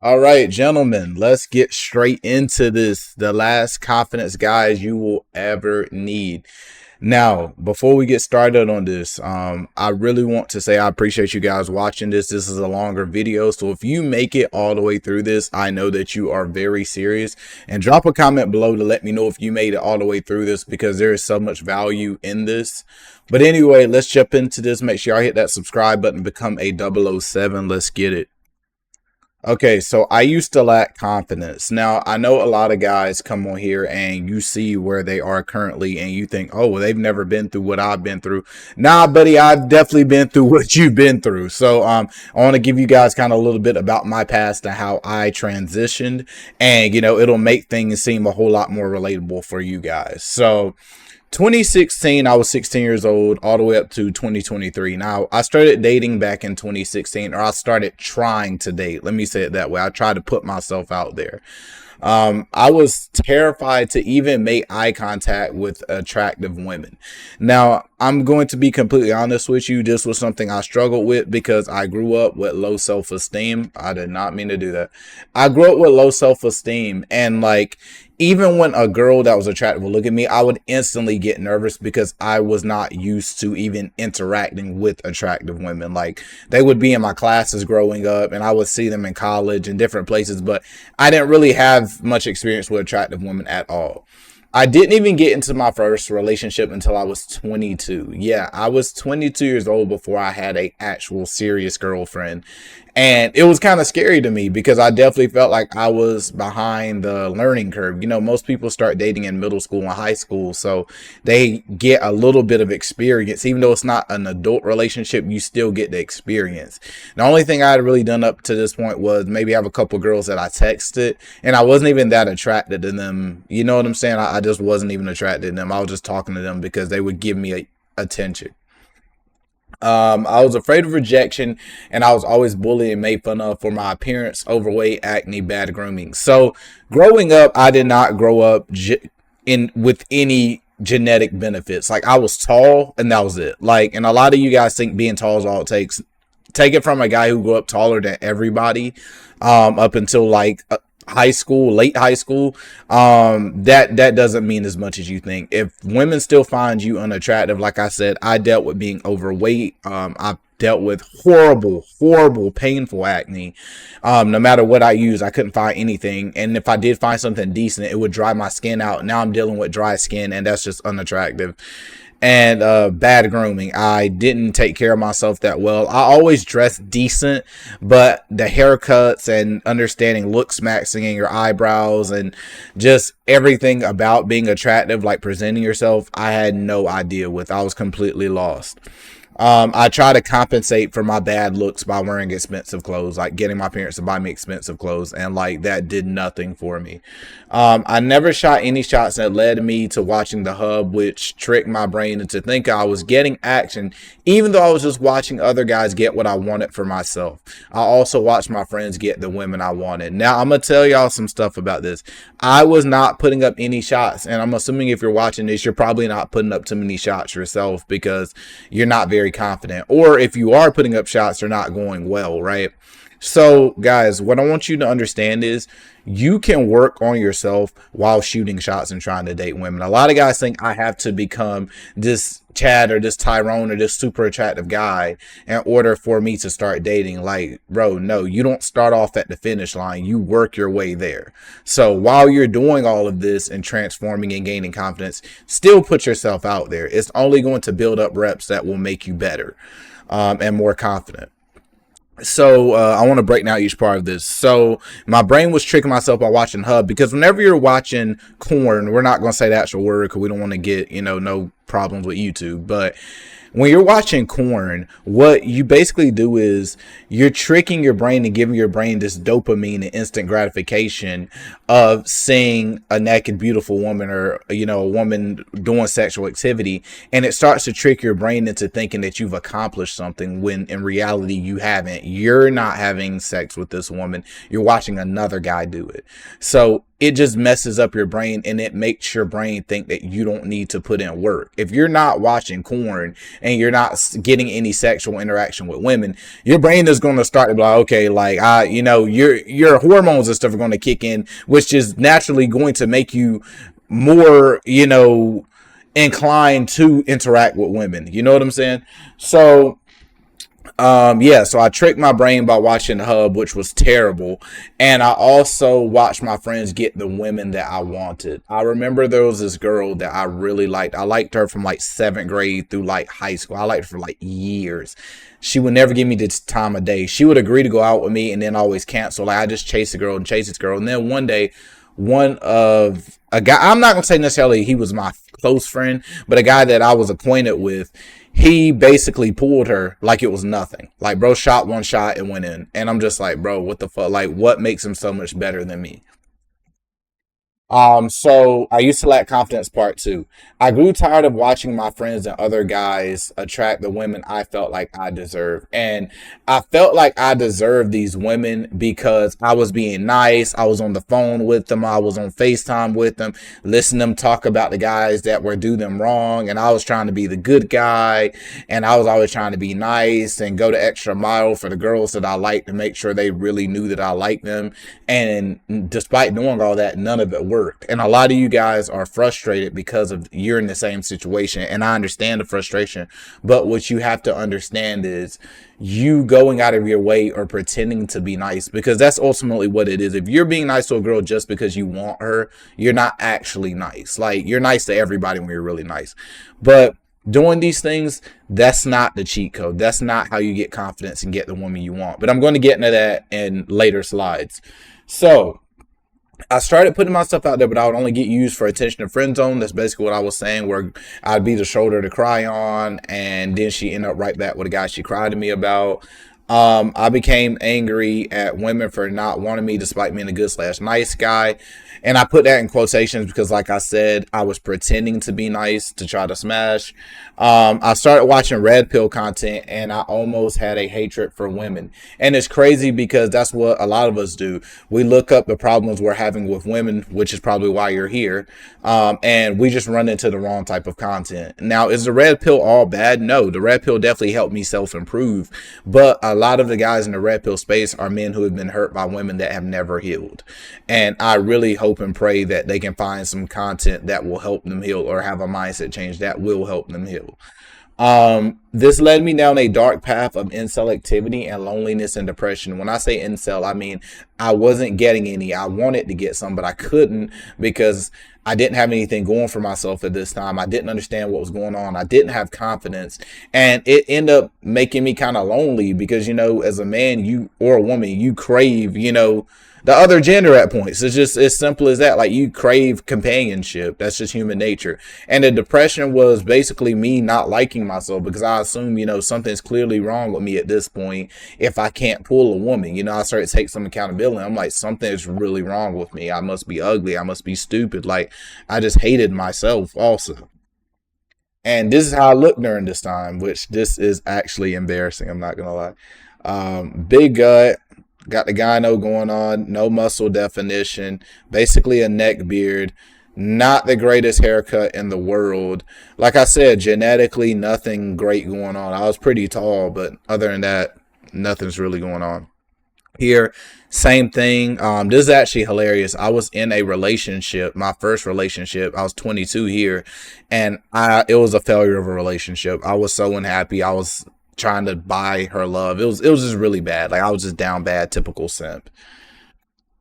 All right, gentlemen, let's get straight into this. The last confidence guys you will ever need. Now, before we get started on this, I really want to say I appreciate you guys watching this. This is a longer video, so if you make it all the way through this, I know that you are very serious. And drop a comment below to let me know if you made it all the way through this, because there is so much value in this. But anyway, let's jump into this. Make sure I hit that subscribe button, become a 007. Let's get it. Okay, so I used to lack confidence. Now, I know a lot of guys come on here and you see where they are currently and you think, oh, well, they've never been through what I've been through. Nah, buddy, I've definitely been through what you've been through. So I want to give you guys kind of a little bit about my past and how I transitioned. And, it'll make things seem a whole lot more relatable for you guys. So 2016, I was 16 years old, all the way up to 2023. Now, I started dating back in 2016, or I started trying to date. Let me say it that way. I tried to put myself out there. I was terrified to even make eye contact with attractive women. Now, I'm going to be completely honest with you. This was something I struggled with because I grew up with low self-esteem. I did not mean to do that. I grew up with low self-esteem, and even when a girl that was attractive would look at me, I would instantly get nervous because I was not used to even interacting with attractive women. Like, they would be in my classes growing up and I would see them in college and different places, but I didn't really have much experience with attractive women at all. I didn't even get into my first relationship until I was 22. Yeah, I was 22 years old before I had a actual serious girlfriend. And it was kind of scary to me because I definitely felt like I was behind the learning curve. Most people start dating in middle school and high school, so they get a little bit of experience. Even though it's not an adult relationship, you still get the experience. The only thing I had really done up to this point was maybe have a couple girls that I texted, and I wasn't even that attracted to them. You know what I'm saying? I just wasn't even attracted to them. I was just talking to them because they would give me attention. I was afraid of rejection, and I was always bullied and made fun of for my appearance, overweight, acne, bad grooming. So growing up, I did not grow up in with any genetic benefits. Like, I was tall and that was it. And a lot of you guys think being tall is all it takes. Take it from a guy who grew up taller than everybody, up until high school, late high school. That doesn't mean as much as you think. If women still find you unattractive, like I said, I dealt with being overweight. I dealt with horrible, painful acne. No matter what I used, I couldn't find anything. And if I did find something decent, it would dry my skin out. Now I'm dealing with dry skin, and that's just unattractive. And bad grooming. I didn't take care of myself that well. I always dressed decent, but the haircuts and understanding looks, maxing your eyebrows and just everything about being attractive, like presenting yourself, I had no idea with. I was completely lost. I try to compensate for my bad looks by wearing expensive clothes, like getting my parents to buy me expensive clothes, and that did nothing for me. I never shot any shots that led me to watching the hub, which tricked my brain into thinking I was getting action, even though I was just watching other guys get what I wanted for myself. I also watched my friends get the women I wanted. Now, I'm going to tell y'all some stuff about this. I was not putting up any shots, and I'm assuming if you're watching this, you're probably not putting up too many shots yourself because you're not very confident, or if you are putting up shots, they're not going well, right? So guys, what I want you to understand is you can work on yourself while shooting shots and trying to date women. A lot of guys think I have to become this Chad or this Tyrone or this super attractive guy in order for me to start dating. Like, bro, no, you don't start off at the finish line. You work your way there. So while you're doing all of this and transforming and gaining confidence, still put yourself out there. It's only going to build up reps that will make you better and more confident. So I want to break down each part of this. So my brain was tricking myself by watching Hub, because whenever you're watching corn, we're not going to say the actual word because we don't want to get, no problems with YouTube. But when you're watching corn, what you basically do is you're tricking your brain and giving your brain this dopamine and instant gratification of seeing a naked, beautiful woman, or, a woman doing sexual activity. And it starts to trick your brain into thinking that you've accomplished something when in reality you haven't. You're not having sex with this woman. You're watching another guy do it. So it just messes up your brain and it makes your brain think that you don't need to put in work. If you're not watching porn and you're not getting any sexual interaction with women, your brain is going to start to be like, okay, like your hormones and stuff are going to kick in, which is naturally going to make you more, inclined to interact with women. You know what I'm saying? So yeah, so I tricked my brain by watching Hub, which was terrible. And I also watched my friends get the women that I wanted. I remember there was this girl that I really liked. I liked her from like seventh grade through like high school. I liked her for like years. She would never give me the time of day. She would agree to go out with me and then always cancel. Like I just chase the girl and chase this girl. And then one day, one of a guy, I'm not gonna say necessarily he was my close friend, but a guy that I was acquainted with, he basically pulled her like it was nothing. Like, bro shot one shot and went in. And I'm just like, bro, what the fuck? Like, what makes him so much better than me? So I used to lack confidence part two. I grew tired of watching my friends and other guys attract the women I felt like I deserved. And I felt like I deserved these women because I was being nice. I was on the phone with them. I was on FaceTime with them, listening to them talk about the guys that were do them wrong. And I was trying to be the good guy. And I was always trying to be nice and go the extra mile for the girls that I liked to make sure they really knew that I liked them. And despite doing all that, none of it worked. And a lot of you guys are frustrated because of you're in the same situation. And I understand the frustration. But what you have to understand is you going out of your way or pretending to be nice, because that's ultimately what it is. If you're being nice to a girl just because you want her, you're not actually nice. Like, you're nice to everybody when you're really nice. But doing these things, that's not the cheat code. That's not how you get confidence and get the woman you want. But I'm going to get into that in later slides. So I started putting myself out there, but I would only get used for attention and friend zone. That's basically what I was saying, where I'd be the shoulder to cry on, and then she ended up right back with a guy she cried to me about. I became angry at women for not wanting me despite being a good slash nice guy. And I put that in quotations because, like I said, I was pretending to be nice to try to smash. I started watching red pill content and I almost had a hatred for women. And it's crazy because that's what a lot of us do. We look up the problems we're having with women, which is probably why you're here. And we just run into the wrong type of content. Now, is the red pill all bad? No, the red pill definitely helped me self-improve. But a lot of the guys in the red pill space are men who have been hurt by women that have never healed. And I really hope and pray that they can find some content that will help them heal, or have a mindset change that will help them heal. This led me down a dark path of incel activity and loneliness and depression. When I say incel, I mean I wasn't getting any. I wanted to get some, but I couldn't because I didn't have anything going for myself at this time. I didn't understand what was going on. I didn't have confidence, and it ended up making me kind of lonely because, as a man, you or a woman, you crave, the other gender at points. It's just as simple as that. Like, you crave companionship. That's just human nature. And the depression was basically me not liking myself because I assume, something's clearly wrong with me at this point if I can't pull a woman. I started to take some accountability. I'm like, something's really wrong with me. I must be ugly. I must be stupid. Like, I just hated myself also. And this is how I look during this time, which this is actually embarrassing. I'm not going to lie. Big gut. Got the gyno going on, no muscle definition, basically a neck beard, not the greatest haircut in the world. Like I said, genetically, nothing great going on. I was pretty tall, but other than that, nothing's really going on. Here, same thing. This is actually hilarious. I was in a relationship, my first relationship. I was 22 here, and it was a failure of a relationship. I was so unhappy. I was trying to buy her love. It was just really bad. Like, I was just down bad, typical simp.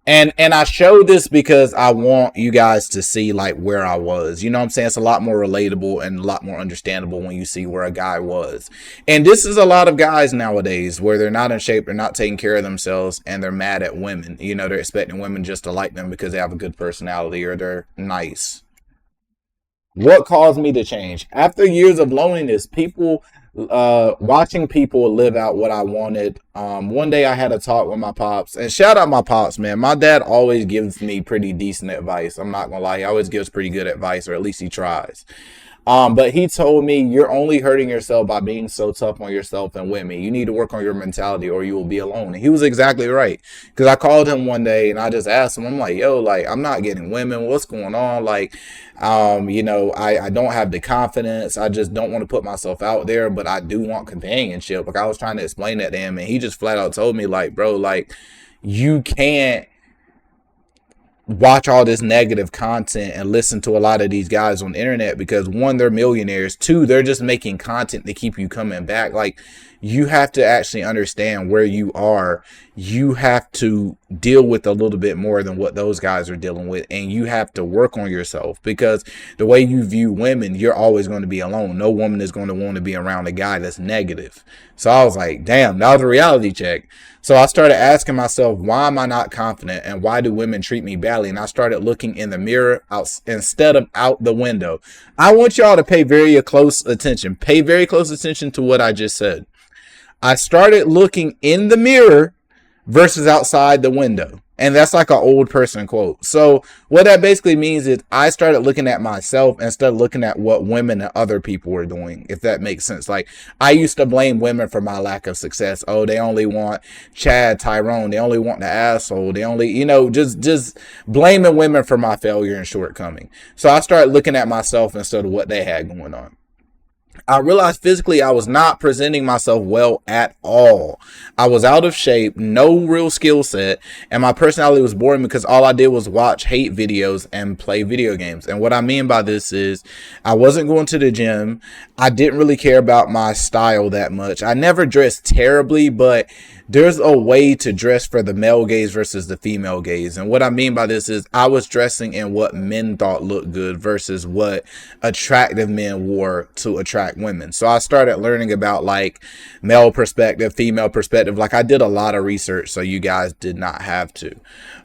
And I show this because I want you guys to see like where I was. You know what I'm saying? It's a lot more relatable and a lot more understandable when you see where a guy was. And this is a lot of guys nowadays where they're not in shape, they're not taking care of themselves, and they're mad at women. They're expecting women just to like them because they have a good personality or they're nice. What caused me to change? After years of loneliness, watching people live out what I wanted. One day I had a talk with my pops, and shout out my pops, man. My dad always gives me pretty decent advice. I'm not gonna lie, he always gives pretty good advice, or at least he tries. But he told me, you're only hurting yourself by being so tough on yourself and women. You need to work on your mentality or you will be alone. And he was exactly right. Because I called him one day and I just asked him, I'm like, yo, like, I'm not getting women. What's going on? Like, I don't have the confidence. I just don't want to put myself out there, but I do want companionship. Like, I was trying to explain that to him and he just flat out told me, like, bro, like, you can't watch all this negative content and listen to a lot of these guys on the internet because one, they're millionaires, two, they're just making content to keep you coming back. Like, you have to actually understand where you are. You have to deal with a little bit more than what those guys are dealing with, and you have to work on yourself because the way you view women, you're always going to be alone. No woman is going to want to be around a guy that's negative. So I was like, damn, that was a reality check. So I started asking myself, why am I not confident and why do women treat me badly? And I started looking in the mirror out instead of out the window. I want y'all to pay very close attention. Pay very close attention to what I just said. I started looking in the mirror versus outside the window. And that's like an old person quote. So what that basically means is I started looking at myself instead of looking at what women and other people were doing, if that makes sense. Like, I used to blame women for my lack of success. Oh, they only want Chad, Tyrone. They only want the asshole. They only, just blaming women for my failure and shortcoming. So I started looking at myself instead of what they had going on. I realized physically I was not presenting myself well at all. I was out of shape, no real skill set, and my personality was boring because all I did was watch hate videos and play video games. And what I mean by this is I wasn't going to the gym. I didn't really care about my style that much. I never dressed terribly, but there's a way to dress for the male gaze versus the female gaze. And what I mean by this is I was dressing in what men thought looked good versus what attractive men wore to attract women. So I started learning about like male perspective, female perspective. Like, I did a lot of research, so you guys did not have to.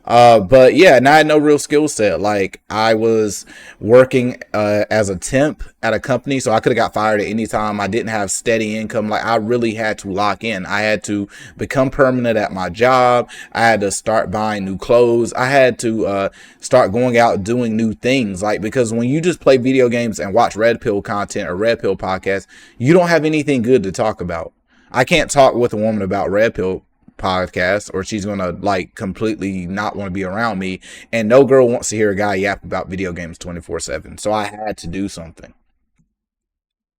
But yeah, and I had no real skill set. Like, I was working as a temp at a company, so I could have got fired at any time. I didn't have steady income. Like, I really had to lock in. I had to become permanent at my job. I had to start buying new clothes. I had to start going out doing new things. Like, because when you just play video games and watch red pill content or red pill podcasts, you don't have anything good to talk about. I can't talk with a woman about red pill podcast or she's gonna like completely not want to be around me, and no girl wants to hear a guy yap about video games 24/7. So I had to do something.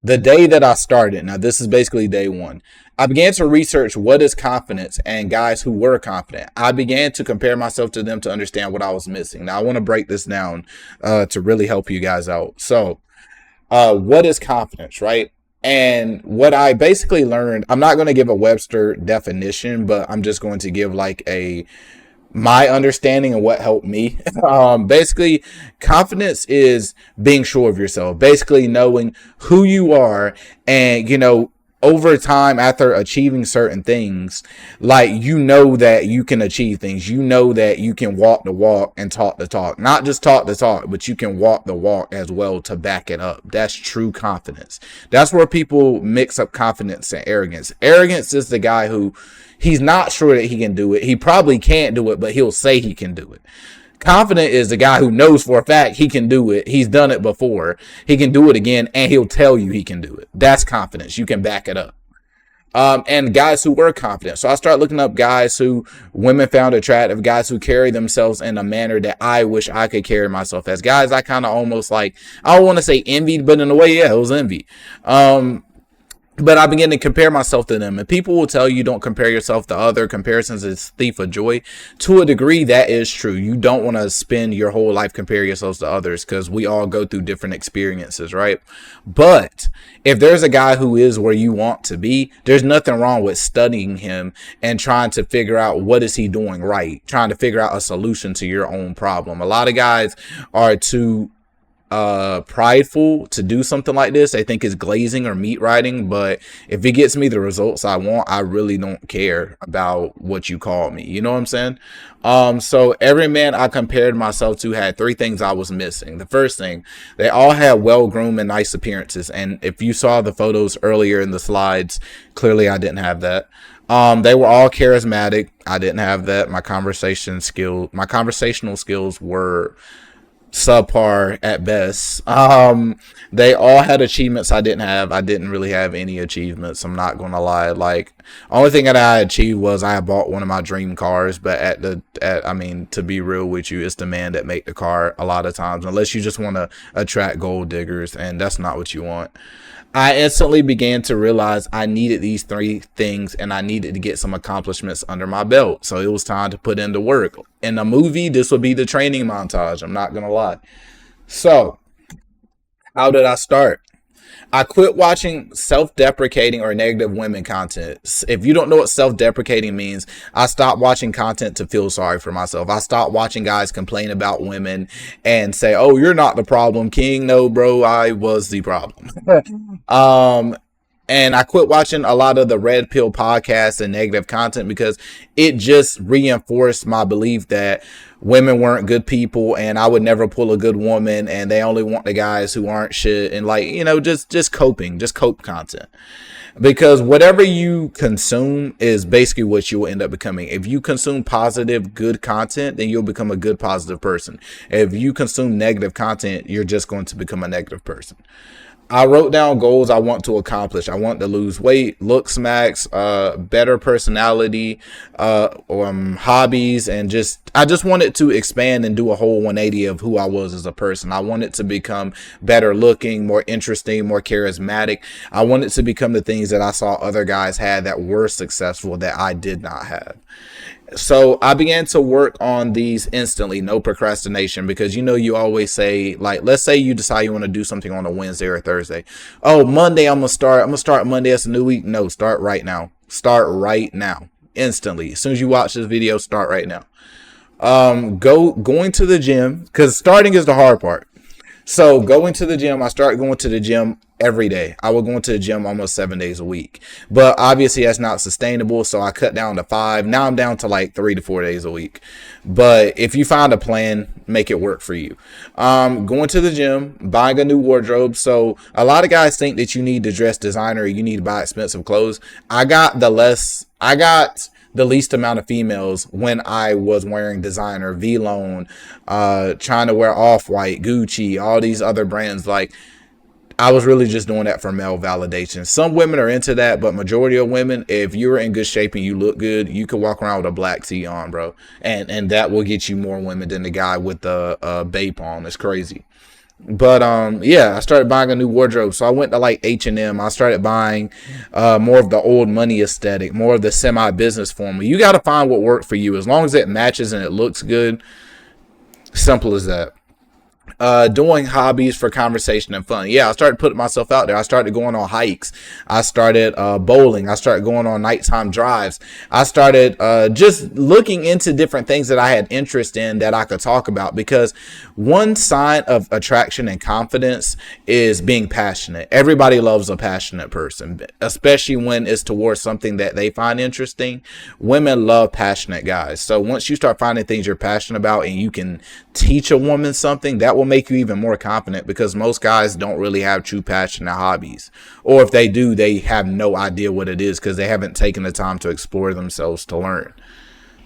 The day that I started, now this is basically day one, I began to research what is confidence and guys who were confident. I began to compare myself to them to understand what I was missing. Now I want to break this down to really help you guys out. So what is confidence, right? And what I basically learned, I'm not going to give a Webster definition, but I'm just going to give like my understanding of what helped me. Basically, confidence is being sure of yourself, basically knowing who you are, and over time, after achieving certain things, like, that you can achieve things. That you can walk the walk and talk the talk. Not just talk the talk, but you can walk the walk as well to back it up. That's true confidence. That's where people mix up confidence and arrogance. Arrogance is the guy who he's not sure that he can do it. He probably can't do it, but he'll say he can do it. Confident is the guy who knows for a fact he can do it. He's done it before. He can do it again, and he'll tell you he can do it. That's confidence. You can back it up. And guys who were confident. So I started looking up guys who women found attractive, guys who carry themselves in a manner that I wish I could carry myself as. Guys I kind of almost like, I don't want to say envied, but in a way, yeah, it was envy. But I began to compare myself to them. And people will tell you don't compare yourself to other. Comparisons is thief of joy. To a degree, that is true. You don't want to spend your whole life comparing yourselves to others because we all go through different experiences, right? But if there's a guy who is where you want to be, there's nothing wrong with studying him and trying to figure out what is he doing right. Trying to figure out a solution to your own problem. A lot of guys are too prideful to do something like this. They think it's glazing or meat riding, but if it gets me the results I want, I really don't care about what you call me. You know what I'm saying? So every man I compared myself to had three things I was missing. The first thing, they all had well-groomed and nice appearances. And if you saw the photos earlier in the slides, clearly I didn't have that. They were all charismatic. I didn't have that. My conversational skills were subpar at best. They all had achievements I didn't have. I didn't really have any achievements. I'm not gonna lie. Like, only thing that I achieved was I bought one of my dream cars. But I mean, to be real with you, it's the man that make the car a lot of times. Unless you just want to attract gold diggers, and that's not what you want. I instantly began to realize I needed these three things and I needed to get some accomplishments under my belt. So it was time to put into work. In a movie, this would be the training montage. I'm not going to lie. So, how did I start? I quit watching self-deprecating or negative women content. If you don't know what self-deprecating means, I stopped watching content to feel sorry for myself. I stopped watching guys complain about women and say, "Oh, you're not the problem, King." No, bro, I was the problem. um, and I quit watching a lot of the red pill podcasts and negative content because it just reinforced my belief that women weren't good people and I would never pull a good woman and they only want the guys who aren't shit, and like, just cope content. Because whatever you consume is basically what you will end up becoming. If you consume positive, good content, then you'll become a good, positive person. If you consume negative content, you're just going to become a negative person. I wrote down goals I want to accomplish. I want to lose weight, look smacks, better personality, hobbies, and I just wanted to expand and do a whole 180 of who I was as a person. I wanted to become better looking, more interesting, more charismatic. I wanted to become the things that I saw other guys had that were successful that I did not have. So I began to work on these instantly, no procrastination, because you always say, like, let's say you decide you want to do something on a Wednesday or Thursday. Oh, Monday I'm gonna start Monday, it's a new week. No, start right now. Start right now. Instantly. As soon as you watch this video, start right now. Going to the gym, because starting is the hard part. So going to the gym, I started going to the gym every day. I was going to the gym almost 7 days a week. But obviously that's not sustainable, so I cut down to 5. Now I'm down to like 3 to 4 days a week. But if you find a plan, make it work for you. Going to the gym, buying a new wardrobe. So a lot of guys think that you need to dress designer, you need to buy expensive clothes. I got the least amount of females when I was wearing designer, V-Lone, trying to wear Off-White, Gucci, all these other brands. Like, I was really just doing that for male validation. Some women are into that, but majority of women, if you're in good shape and you look good, you can walk around with a black tee on, bro. And that will get you more women than the guy with the Bape on. It's crazy. But yeah, I started buying a new wardrobe. So I went to like H&M. I started buying more of the old money aesthetic, more of the semi-business formula. You got to find what worked for you. As long as it matches and it looks good, simple as that. Doing hobbies for conversation and fun. Yeah, I started putting myself out there. I started going on hikes. I started bowling. I started going on nighttime drives. I started just looking into different things that I had interest in that I could talk about, because one sign of attraction and confidence is being passionate. Everybody loves a passionate person, especially when it's towards something that they find interesting. Women love passionate guys. So once you start finding things you're passionate about and you can teach a woman something, that will make you even more confident, because most guys don't really have true passionate hobbies, or if they do, they have no idea what it is because they haven't taken the time to explore themselves to learn.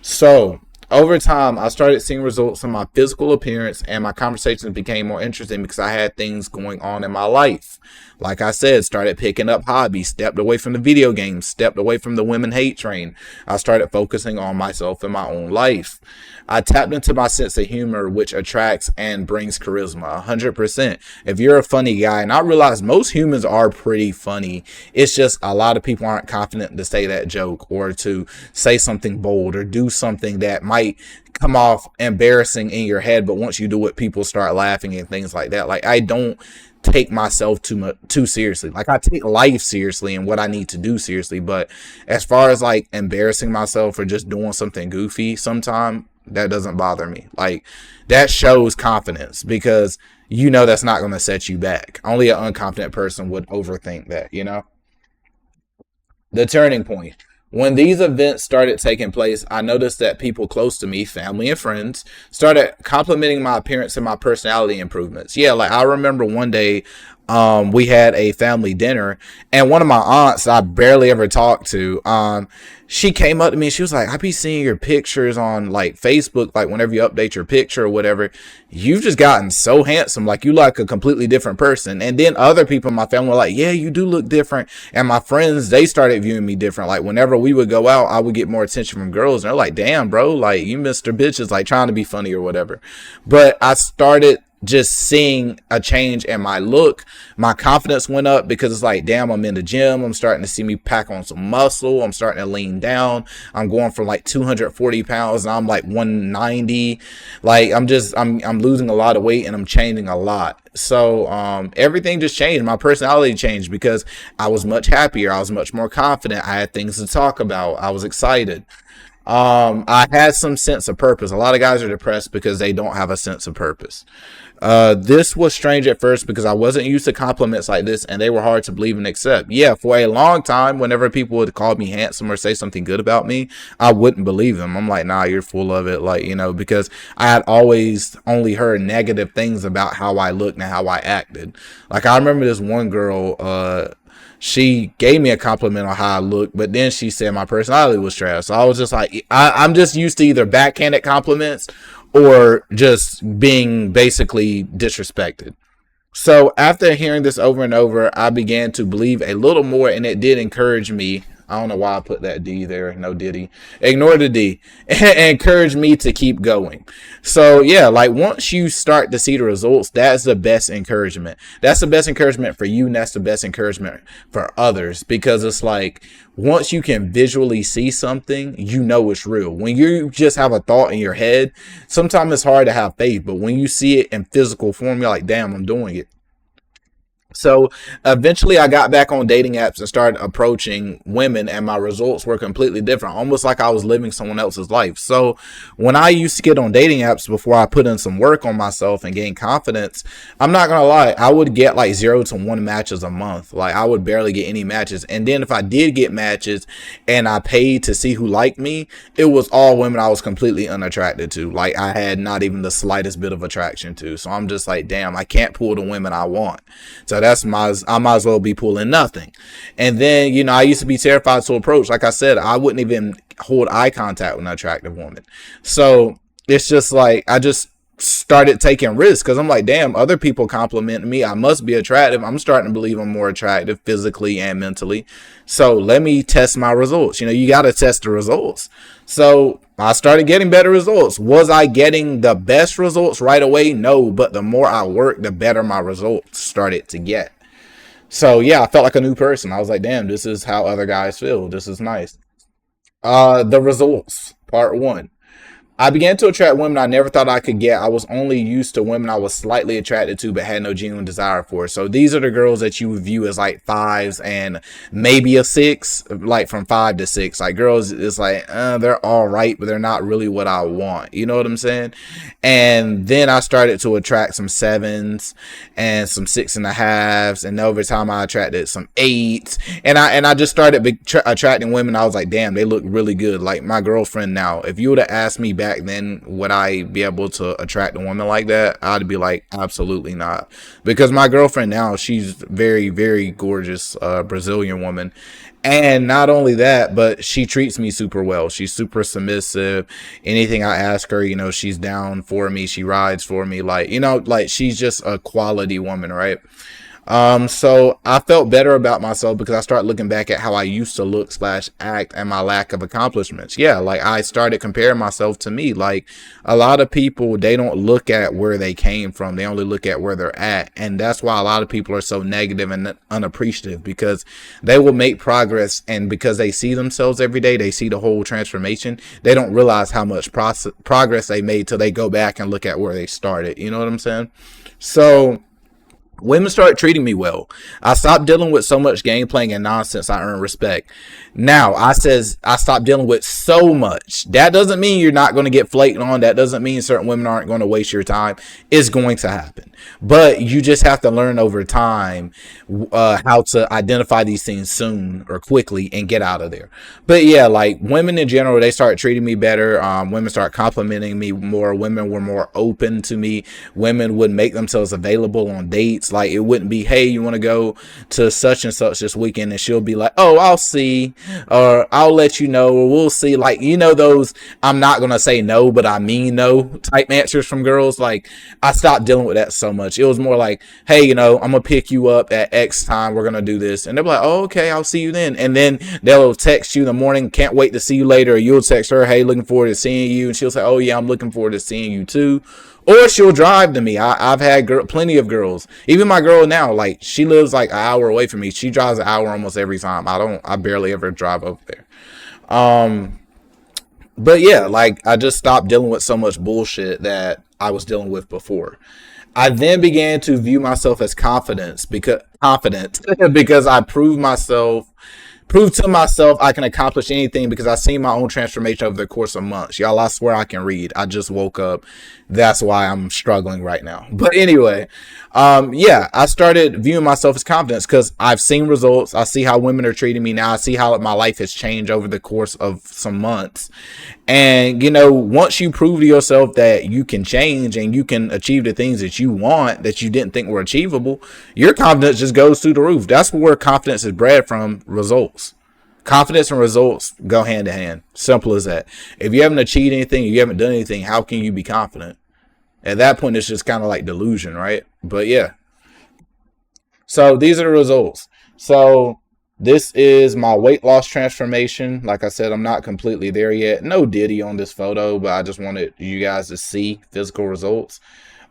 So over time, I started seeing results in my physical appearance, and my conversations became more interesting because I had things going on in my life. Like I said, started picking up hobbies, stepped away from the video games, stepped away from the women hate train. I started focusing on myself and my own life. I tapped into my sense of humor, which attracts and brings charisma 100%. If you're a funny guy, and I realize most humans are pretty funny, it's just a lot of people aren't confident to say that joke or to say something bold or do something that might come off embarrassing in your head, but once you do it, people start laughing and things like that. Like, I don't take myself too seriously. Like, I take life seriously and what I need to do seriously, but as far as like embarrassing myself or just doing something goofy sometime, that doesn't bother me. Like, that shows confidence, because that's not going to set you back. Only an unconfident person would overthink that. The turning point. When these events started taking place, I noticed that people close to me, family and friends, started complimenting my appearance and my personality improvements. Yeah, like I remember one day We had a family dinner, and one of my aunts I barely ever talked to, she came up to me and she was like, I be seeing your pictures on like Facebook, like whenever you update your picture or whatever, you've just gotten so handsome. Like you like a completely different person. And then other people in my family were like, yeah, you do look different. And my friends, they started viewing me different. Like whenever we would go out, I would get more attention from girls. And they're like, damn, bro, like you Mr. Bitches, like trying to be funny or whatever. But I started just seeing a change in my look. My confidence went up because it's like, damn, I'm in the gym. I'm starting to see me pack on some muscle. I'm starting to lean down. I'm going from like 240 pounds and I'm like 190. Like I'm losing a lot of weight and I'm changing a lot. So everything just changed. My personality changed because I was much happier. I was much more confident. I had things to talk about. I was excited. I had some sense of purpose. A lot of guys are depressed because they don't have a sense of purpose. This was strange at first because I wasn't used to compliments like this and they were hard to believe and accept. Yeah, for a long time, whenever people would call me handsome or say something good about me, I wouldn't believe them. I'm like, nah, you're full of it. Like, because I had always only heard negative things about how I looked and how I acted. Like, I remember this one girl, she gave me a compliment on how I look, but then she said my personality was trash. So I was just like, I'm just used to either backhanded compliments or just being basically disrespected. So after hearing this over and over, I began to believe a little more, and it did encourage me. I don't know why I put that D there. No diddy. Ignore the D. Encourage me to keep going. So yeah, like once you start to see the results, that's the best encouragement. That's the best encouragement for you, and that's the best encouragement for others, because it's like once you can visually see something, you know it's real. When you just have a thought in your head, sometimes it's hard to have faith, but when you see it in physical form, you're like, damn, I'm doing it. So eventually I got back on dating apps and started approaching women, and my results were completely different, almost like I was living someone else's life. So when I used to get on dating apps before I put in some work on myself and gain confidence, I'm not going to lie, I would get like 0 to 1 matches a month. Like I would barely get any matches. And then if I did get matches and I paid to see who liked me, it was all women I was completely unattracted to. Like I had not even the slightest bit of attraction to. So I'm just like, damn, I can't pull the women I want. So I might as well be pulling nothing. And then, I used to be terrified to approach. Like I said, I wouldn't even hold eye contact with an attractive woman. So it's just like, I just started taking risks because I'm like, damn, other people compliment me. I must be attractive. I'm starting to believe I'm more attractive physically and mentally. So let me test my results. You got to test the results. So I started getting better results. Was I getting the best results right away? No, but the more I worked, the better my results started to get. So yeah, I felt like a new person. I was like, damn, this is how other guys feel. This is nice. The results, part one. I began to attract women I never thought I could get. I was only used to women I was slightly attracted to but had no genuine desire for. So these are the girls that you would view as like fives and maybe a six, like from 5 to 6. Like girls, it's like, they're all right, but they're not really what I want. You know what I'm saying? And then I started to attract some sevens and some 6.5s. And over time I attracted some eights. And I just started attracting women. I was like, damn, they look really good. Like my girlfriend now, if you would have asked me back then, would I be able to attract a woman like that? I'd be like, absolutely not. Because my girlfriend now, she's very, very gorgeous, Brazilian woman. And not only that, but she treats me super well. She's super submissive. Anything I ask her, she's down for me. She rides for me. Like, like she's just a quality woman, right? So I felt better about myself because I started looking back at how I used to look / act and my lack of accomplishments. Yeah, like I started comparing myself to me. Like a lot of people, they don't look at where they came from. They only look at where they're at. And that's why a lot of people are so negative and unappreciative, because they will make progress, and because they see themselves every day, they see the whole transformation. They don't realize how much progress they made till they go back and look at where they started. You know what I'm saying? So women started treating me well. I stopped dealing with so much game playing and nonsense. I earned respect. Now, I stopped dealing with so much. That doesn't mean you're not going to get flaked on. That doesn't mean certain women aren't going to waste your time. It's going to happen. But you just have to learn over time how to identify these things soon or quickly and get out of there. But yeah, like women in general, they started treating me better. Women started complimenting me more. Women were more open to me. Women would make themselves available on dates. dates. Like, it wouldn't be, hey, you want to go to such and such this weekend, and she'll be like, oh, I'll see, or I'll let you know, or we'll see. Like, those I'm not gonna say no, but I mean no type answers from girls. Like, I stopped dealing with that so much. It was more like, hey, I'm gonna pick you up at X time, we're gonna do this, and they're like, oh, okay, I'll see you then. And then they'll text you in the morning, can't wait to see you later, or you'll text her, hey, looking forward to seeing you, and she'll say, oh yeah, I'm looking forward to seeing you too. Or she'll drive to me. I've had plenty of girls. Even my girl now, like, she lives like an hour away from me. She drives an hour almost every time. I barely ever drive over there. But yeah, like, I just stopped dealing with so much bullshit that I was dealing with before. I then began to view myself as confident because I proved to myself I can accomplish anything because I've seen my own transformation over the course of months. Y'all, I swear I can read. I just woke up. That's why I'm struggling right now. But anyway, yeah, I started viewing myself as confidence because I've seen results. I see how women are treating me now. I see how my life has changed over the course of some months. And, once you prove to yourself that you can change and you can achieve the things that you want that you didn't think were achievable, your confidence just goes through the roof. That's where confidence is bred from, results. Confidence and results go hand in hand. Simple as that. If you haven't achieved anything, you haven't done anything, how can you be confident? At that point, it's just kind of like delusion, right? But yeah. So these are the results. So this is my weight loss transformation. Like I said, I'm not completely there yet. No Diddy on this photo, but I just wanted you guys to see physical results.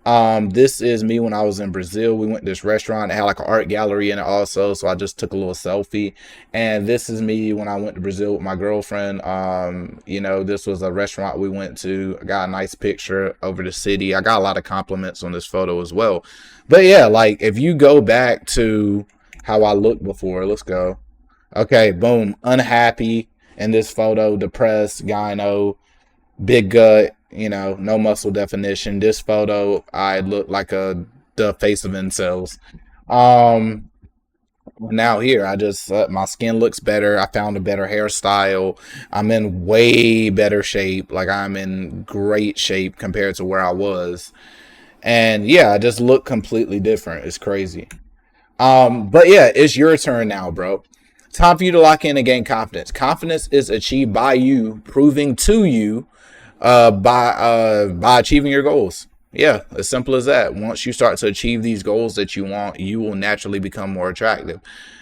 This is me when I was in Brazil. We went to this restaurant. It had like an art gallery in it also, so I just took a little selfie. And this is me when I went to Brazil with my girlfriend. This was a restaurant we went to. I got a nice picture over the city. I got a lot of compliments on this photo as well. But yeah, like, if you go back to how I looked before, let's go. Okay, boom, unhappy in this photo, depressed, gyno, big gut, no muscle definition. This photo, I look like the face of incels. Um, Now here, I just my skin looks better. I found a better hairstyle. I'm in way better shape. Like, I'm in great shape compared to where I was. And yeah, I just look completely different. It's crazy. But yeah, it's your turn now, bro. Time for you to lock in and gain confidence. Confidence is achieved by you proving to you by achieving your goals. Yeah, as simple as that. Once you start to achieve these goals that you want, you will naturally become more attractive.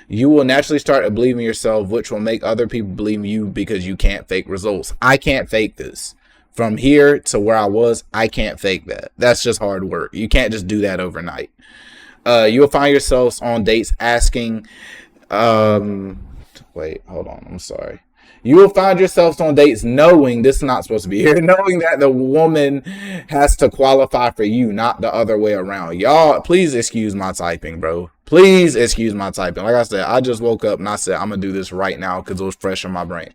You will naturally start to believe in yourself, which will make other people believe in you because you can't fake results. I can't fake this. From here to where I was, I can't fake that. That's just hard work. You can't just do that overnight. You'll find yourselves on dates asking, wait, hold on, I'm sorry. You will find yourselves on dates knowing, this is not supposed to be here, knowing that the woman has to qualify for you, not the other way around. Y'all, please excuse my typing, bro. Please excuse my typing. Like I said, I just woke up and I said, I'm going to do this right now because it was fresh in my brain.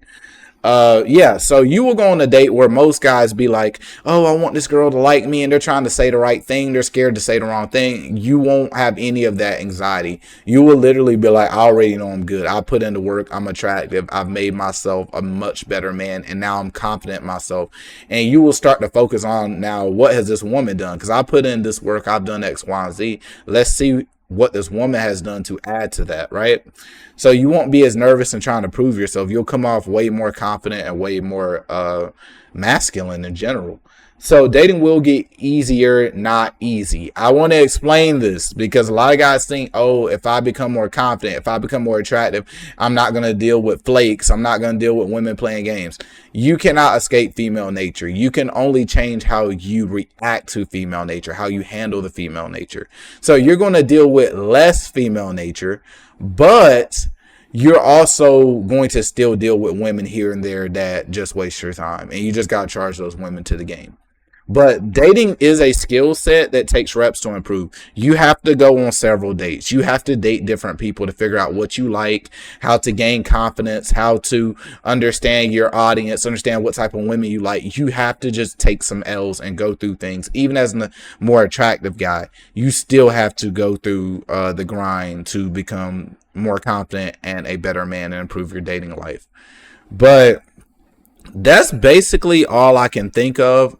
Yeah, so you will go on a date where most guys be like, oh, I want this girl to like me, and they're trying to say the right thing, they're scared to say the wrong thing. You won't have any of that anxiety. You will literally be like, I already know I'm good. I put in the work, I'm attractive, I've made myself a much better man, and now I'm confident in myself. And you will start to focus on, now, what has this woman done? Because I put in this work, I've done X, Y, and Z. Let's see what this woman has done to add to that, right? So you won't be as nervous and trying to prove yourself. You'll come off way more confident and way more masculine in general. So dating will get easier, not easy. I want to explain this because a lot of guys think, oh, if I become more confident, if I become more attractive, I'm not going to deal with flakes. I'm not going to deal with women playing games. You cannot escape female nature. You can only change how you react to female nature, how you handle the female nature. So you're going to deal with less female nature, but you're also going to still deal with women here and there that just waste your time. And you just got to charge those women to the game. But dating is a skill set that takes reps to improve. You have to go on several dates. You have to date different people to figure out what you like, how to gain confidence, how to understand your audience, understand what type of women you like. You have to just take some L's and go through things. Even as a more attractive guy, you still have to go through the grind to become more confident and a better man and improve your dating life. But that's basically all I can think of.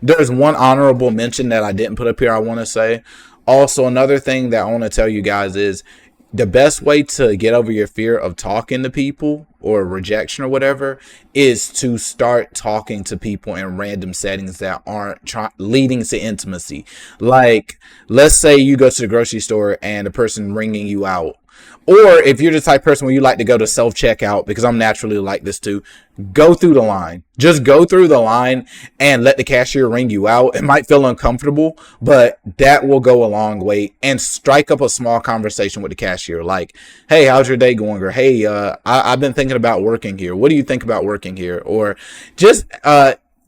There's one honorable mention that I didn't put up here I want to say. Also, another thing that I want to tell you guys is the best way to get over your fear of talking to people or rejection or whatever is to start talking to people in random settings that aren't leading to intimacy. Like, let's say you go to the grocery store and the person ringing you out, or if you're the type of person where you like to go to self checkout, because I'm naturally like this too, go through the line. Just go through the line and let the cashier ring you out. It might feel uncomfortable, but that will go a long way. And strike up a small conversation with the cashier. Like, hey, how's your day going? Or, hey, I've been thinking about working here. What do you think about working here? Or just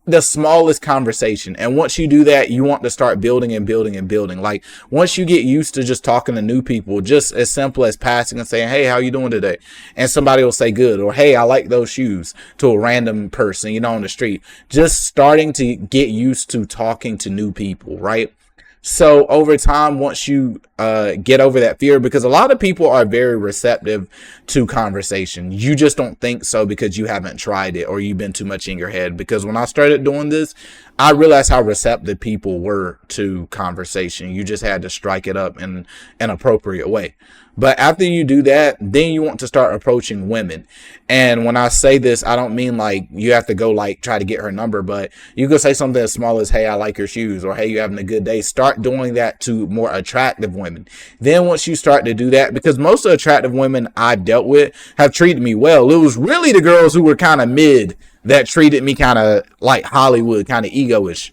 the smallest conversation. And once you do that, you want to start building and building and building. Like, once you get used to just talking to new people, just as simple as passing and saying, hey, how you doing today? And somebody will say good, or hey, I like those shoes, to a random person, on the street. Just starting to get used to talking to new people, right? So over time, once you get over that fear, because a lot of people are very receptive to conversation. You just don't think so because you haven't tried it, or you've been too much in your head. Because when I started doing this, I realized how receptive people were to conversation. You just had to strike it up in an appropriate way. But after you do that, then you want to start approaching women. And when I say this, I don't mean like you have to go like try to get her number, but you can say something as small as, hey, I like your shoes, or hey, you having a good day. Start doing that to more attractive women. Then once you start to do that, because most of the attractive women I've dealt with have treated me well. It was really the girls who were kind of mid that treated me kind of like Hollywood, kind of egoish.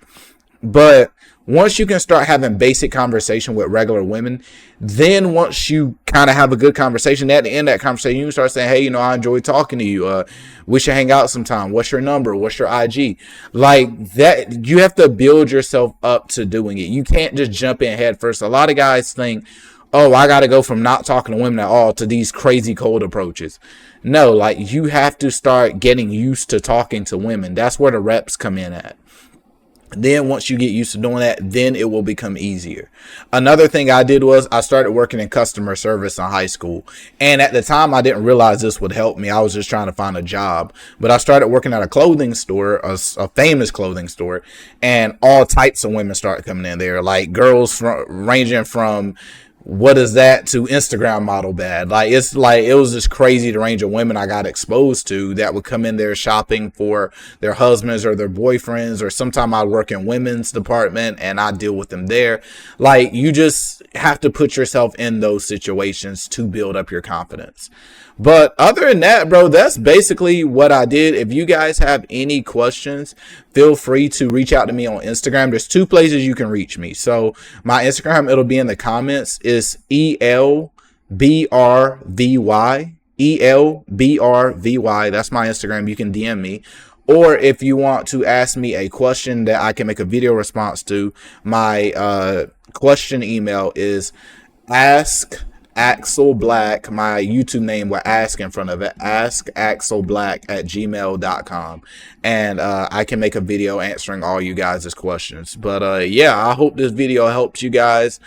But once you can start having basic conversation with regular women, then once you kind of have a good conversation, at the end of that conversation, you can start saying, hey, I enjoy talking to you. We should hang out sometime. What's your number? What's your IG? Like that, you have to build yourself up to doing it. You can't just jump in head first. A lot of guys think, oh, I got to go from not talking to women at all to these crazy cold approaches. No, like you have to start getting used to talking to women. That's where the reps come in at. Then once you get used to doing that, then it will become easier. Another thing I did was I started working in customer service in high school. And at the time, I didn't realize this would help me. I was just trying to find a job. But I started working at a clothing store, a famous clothing store, and all types of women started coming in there. Like girls ranging from what is that to Instagram model bad. Like it was just crazy the range of women I got exposed to that would come in there shopping for their husbands or their boyfriends, or sometime I work in women's department and I deal with them there. Like you just have to put yourself in those situations to build up your confidence. But other than that, bro, that's basically what I did. If you guys have any questions, feel free to reach out to me on Instagram. There's two places you can reach me. So my Instagram, it'll be in the comments. It's ELBRVY. ELBRVY. That's my Instagram. You can DM me. Or if you want to ask me a question that I can make a video response to, my question email is askaxlblack. My YouTube name with ask in front of it, askaxlblack@gmail.com, and I can make a video answering all you guys' questions. But yeah, I hope this video helps you guys.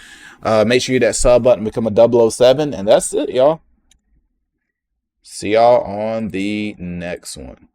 Make sure you hit that sub button, become a 007, and that's it, y'all. See y'all on the next one.